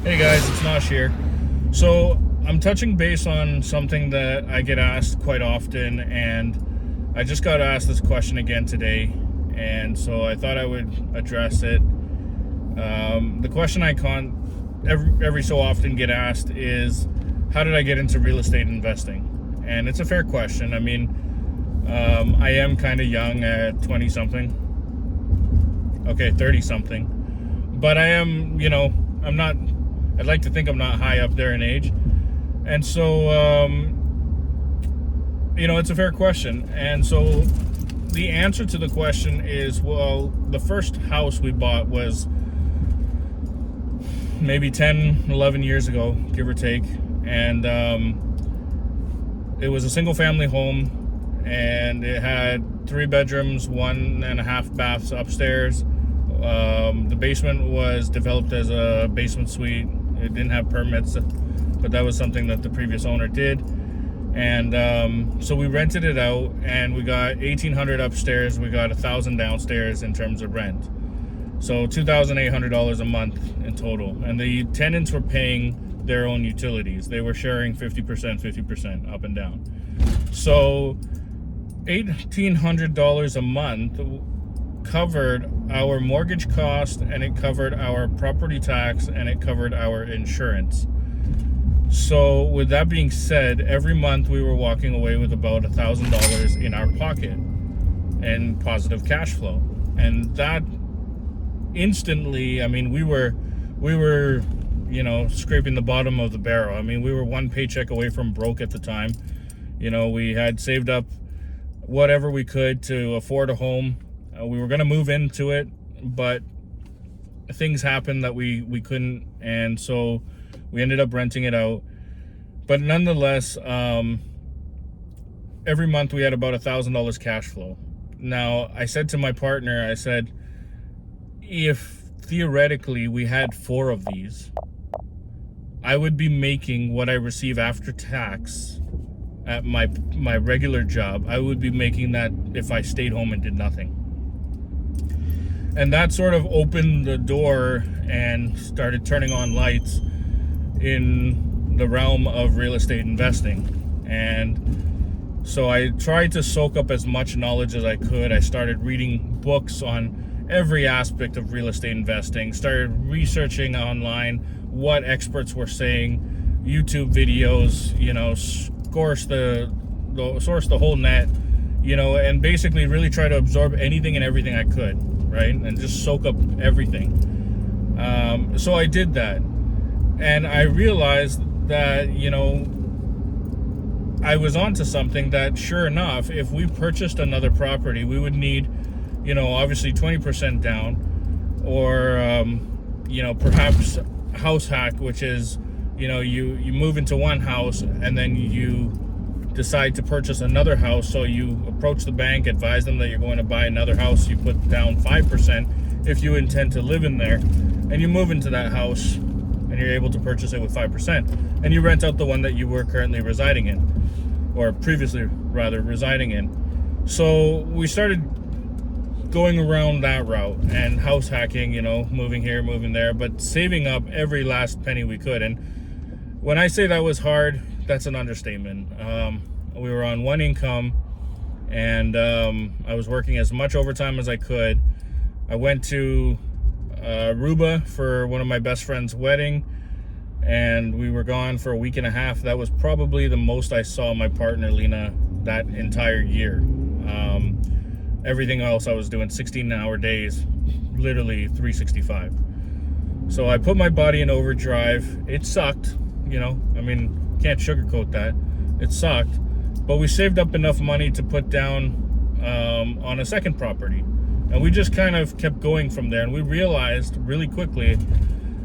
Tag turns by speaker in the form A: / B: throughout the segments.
A: Hey guys, it's Nosh here. So I'm touching base on something that I get asked quite often, and I just got asked this question again today, and so I thought I would address it. The question I every so often get asked is, how did I get into real estate investing? And it's a fair question. I mean, I am kind of young at 20 something. Okay, 30 something. But I am, I'd like to think I'm not high up there in age. And so, it's a fair question. And so the answer to the question is, well, the first house we bought was maybe 10, 11 years ago, give or take. And it was a single family home, and it had 3 bedrooms, 1.5 baths upstairs. The basement was developed as a basement suite. It didn't have permits, but that was something that the previous owner did. And so we rented it out, and we got $1,800 upstairs. We got $1,000 downstairs in terms of rent. So $2,800 a month in total. And the tenants were paying their own utilities. They were sharing 50% up and down. So $1,800 a month covered our mortgage cost, and it covered our property tax, and it covered our insurance. So with that being said, every month we were walking away with about $1,000 in our pocket and positive cash flow. And that instantly, we were scraping the bottom of the barrel. We were one paycheck away from broke at the time. We had saved up whatever we could to afford a home. We were going to move into it, but things happened that we couldn't, and so we ended up renting it out. But nonetheless, every month we had about $1,000 cash flow. Now, I said to my partner, I said, if theoretically we had 4 of these, I would be making what I receive after tax at my regular job. I would be making that if I stayed home and did nothing. And that sort of opened the door and started turning on lights in the realm of real estate investing. And so I tried to soak up as much knowledge as I could. I started reading books on every aspect of real estate investing, started researching online what experts were saying, YouTube videos, source the whole net, and basically really try to absorb anything and everything I could. Right? And just soak up everything. So I did that. And I realized that, I was onto something that, sure enough, if we purchased another property, we would need, obviously 20% down, or, perhaps house hack, which is, you move into one house and then you decide to purchase another house. So you approach the bank, advise them that you're going to buy another house. You put down 5% if you intend to live in there, and you move into that house, and you're able to purchase it with 5%, and you rent out the one that you were currently residing in, or previously rather residing in. So we started going around that route and house hacking, moving here, moving there, but saving up every last penny we could. And when I say that was hard, that's an understatement. We were on one income, and I was working as much overtime as I could. I went to Aruba for one of my best friend's wedding, and we were gone for a week and a half. That was probably the most I saw my partner Lena that entire year. Everything else I was doing 16-hour days, literally 365. So I put my body in overdrive. It sucked, can't sugarcoat that. It sucked, but we saved up enough money to put down on a second property, and we just kind of kept going from there. And we realized really quickly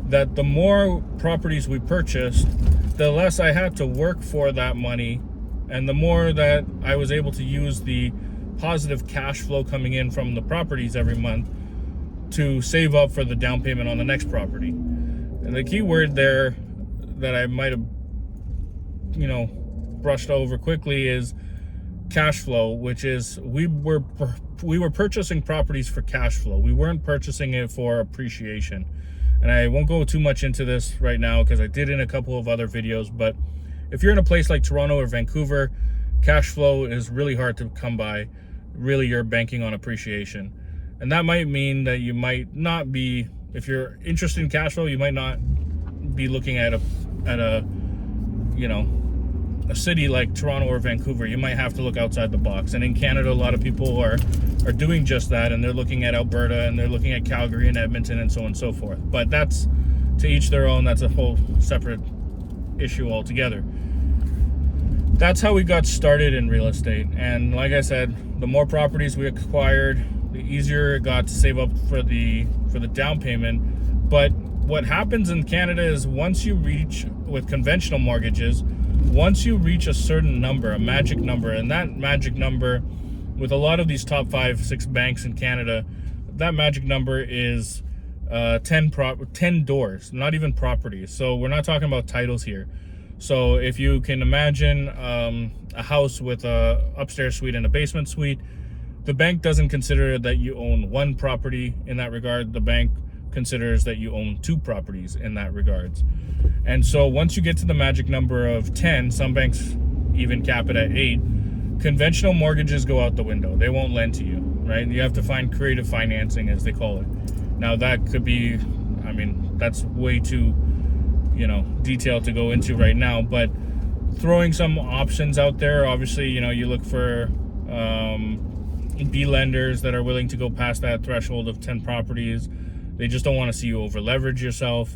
A: that the more properties we purchased, the less I had to work for that money, and the more that I was able to use the positive cash flow coming in from the properties every month to save up for the down payment on the next property. And the key word there that I might have brushed over quickly is cash flow, which is we were purchasing properties for cash flow. We weren't purchasing it for appreciation. And I won't go too much into this right now because I did in a couple of other videos, but if you're in a place like Toronto or Vancouver, cash flow is really hard to come by. Really, you're banking on appreciation. And that might mean that you might not be, if you're interested in cash flow, you might not be looking at a city like Toronto or Vancouver. You might have to look outside the box. And in Canada, a lot of people are doing just that, and they're looking at Alberta, and they're looking at Calgary and Edmonton and so on and so forth. But that's to each their own. That's a whole separate issue altogether. That's how we got started in real estate. And like I said, the more properties we acquired, the easier it got to save up for the down payment. But what happens in Canada is once you reach, with conventional mortgages, once you reach a certain number, a magic number, and that magic number, with a lot of these top 5-6 banks in Canada, that magic number is 10 doors, not even properties. So we're not talking about titles here. So if you can imagine a house with a upstairs suite and a basement suite, the bank doesn't consider that you own one property in that regard. The bank considers that you own 2 properties in that regards. And so once you get to the magic number of 10, some banks even cap it at 8, conventional mortgages go out the window. They won't lend to you, right? You have to find creative financing, as they call it. Now that could be, that's way too, detailed to go into right now, but throwing some options out there. Obviously, you look for B lenders that are willing to go past that threshold of 10 properties. They just don't want to see you over leverage yourself.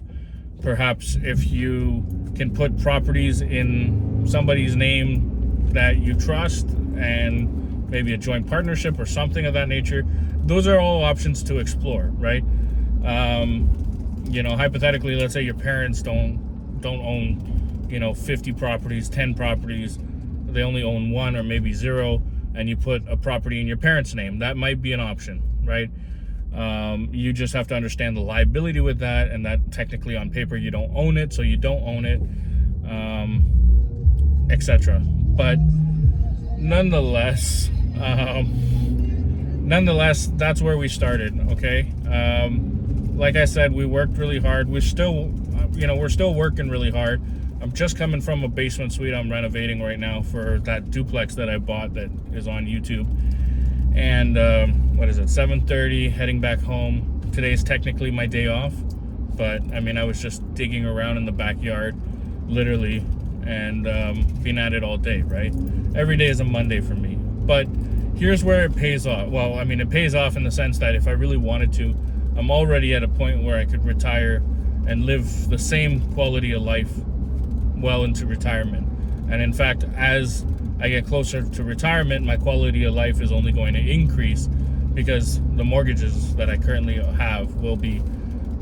A: Perhaps if you can put properties in somebody's name that you trust, and maybe a joint partnership or something of that nature, those are all options to explore, right? Hypothetically, let's say your parents don't own 50 properties, 10 properties, they only own 1 or maybe 0, and you put a property in your parents' name. That might be an option, right? You just have to understand the liability with that, and that technically on paper you don't own it, so you don't own it, etc. But nonetheless, that's where we started. Okay, like I said, we worked really hard. We're still working really hard. I'm just coming from a basement suite I'm renovating right now for that duplex that I bought that is on YouTube. And 7:30, heading back home. Today's technically my day off, but I was just digging around in the backyard, literally, and been at it all day, right? Every day is a Monday for me. But here's where it pays off. Well, it pays off in the sense that if I really wanted to, I'm already at a point where I could retire and live the same quality of life well into retirement. And in fact, as I get closer to retirement, my quality of life is only going to increase because the mortgages that I currently have will be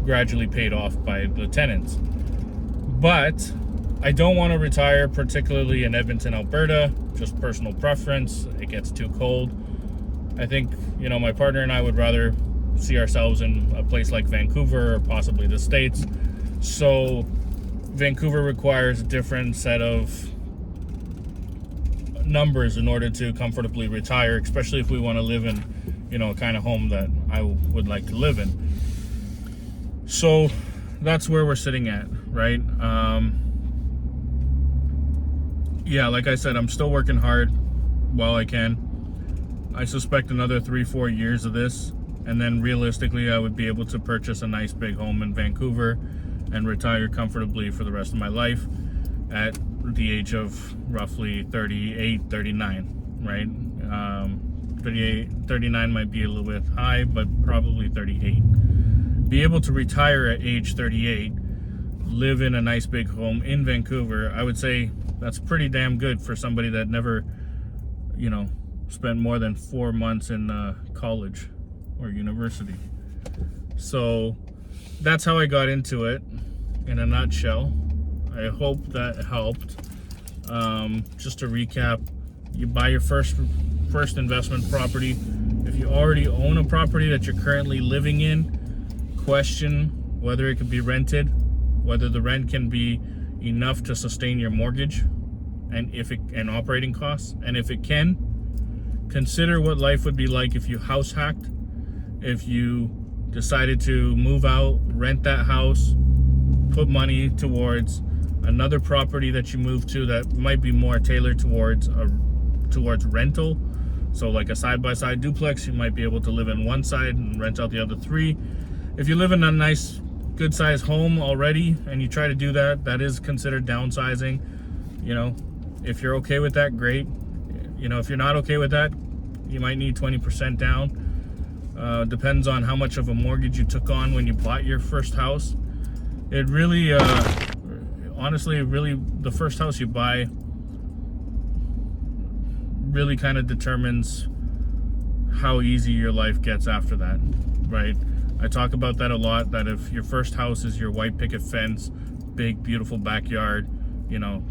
A: gradually paid off by the tenants. But I don't want to retire, particularly in Edmonton, Alberta. Just personal preference. It gets too cold. I think, my partner and I would rather see ourselves in a place like Vancouver or possibly the States. So Vancouver requires a different set of numbers in order to comfortably retire, especially if we want to live in, a kind of home that I would like to live in. So that's where we're sitting at, right? Like I said, I'm still working hard while I can. I suspect another 3-4 years of this, and then realistically I would be able to purchase a nice big home in Vancouver and retire comfortably for the rest of my life at the age of roughly 38, 39, right? 39 might be a little bit high, but probably 38. Be able to retire at age 38, live in a nice big home in Vancouver, I would say that's pretty damn good for somebody that never, spent more than 4 months in college or university. So that's how I got into it in a nutshell. I hope that helped. Just to recap, you buy your first investment property. If you already own a property that you're currently living in, question whether it could be rented, whether the rent can be enough to sustain your mortgage and operating costs. And if it can, consider what life would be like if you house hacked, if you decided to move out, rent that house, put money towards another property that you move to that might be more tailored towards rental. So like a side-by-side duplex, you might be able to live in one side and rent out the other 3. If you live in a nice, good-sized home already and you try to do that, that is considered downsizing. You know, if you're okay with that, great. You know, if you're not okay with that, you might need 20% down. Depends on how much of a mortgage you took on when you bought your first house. It really, honestly, really, the first house you buy really kind of determines how easy your life gets after that, right? I talk about that a lot, that if your first house is your white picket fence, big, beautiful backyard, you know,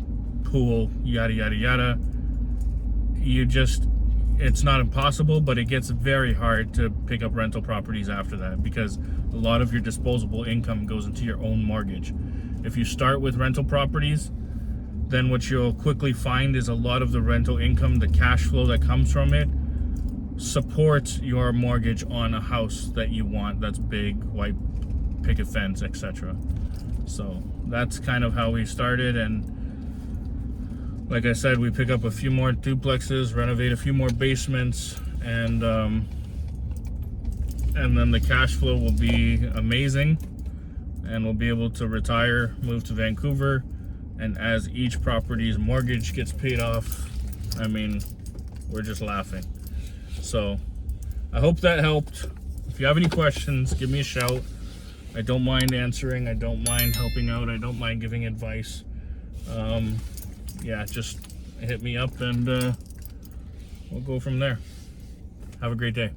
A: pool, yada, yada, yada, it's not impossible, but it gets very hard to pick up rental properties after that because a lot of your disposable income goes into your own mortgage. If you start with rental properties, then what you'll quickly find is a lot of the rental income, the cash flow that comes from it, supports your mortgage on a house that you want that's big, white picket fence, etc. So that's kind of how we started, and like I said, we pick up a few more duplexes, renovate a few more basements, and then the cash flow will be amazing, and we'll be able to retire, move to Vancouver, and as each property's mortgage gets paid off, I mean, we're just laughing. So I hope that helped. If you have any questions, give me a shout. I don't mind answering. I don't mind helping out. I don't mind giving advice. Yeah, just hit me up and we'll go from there. Have a great day.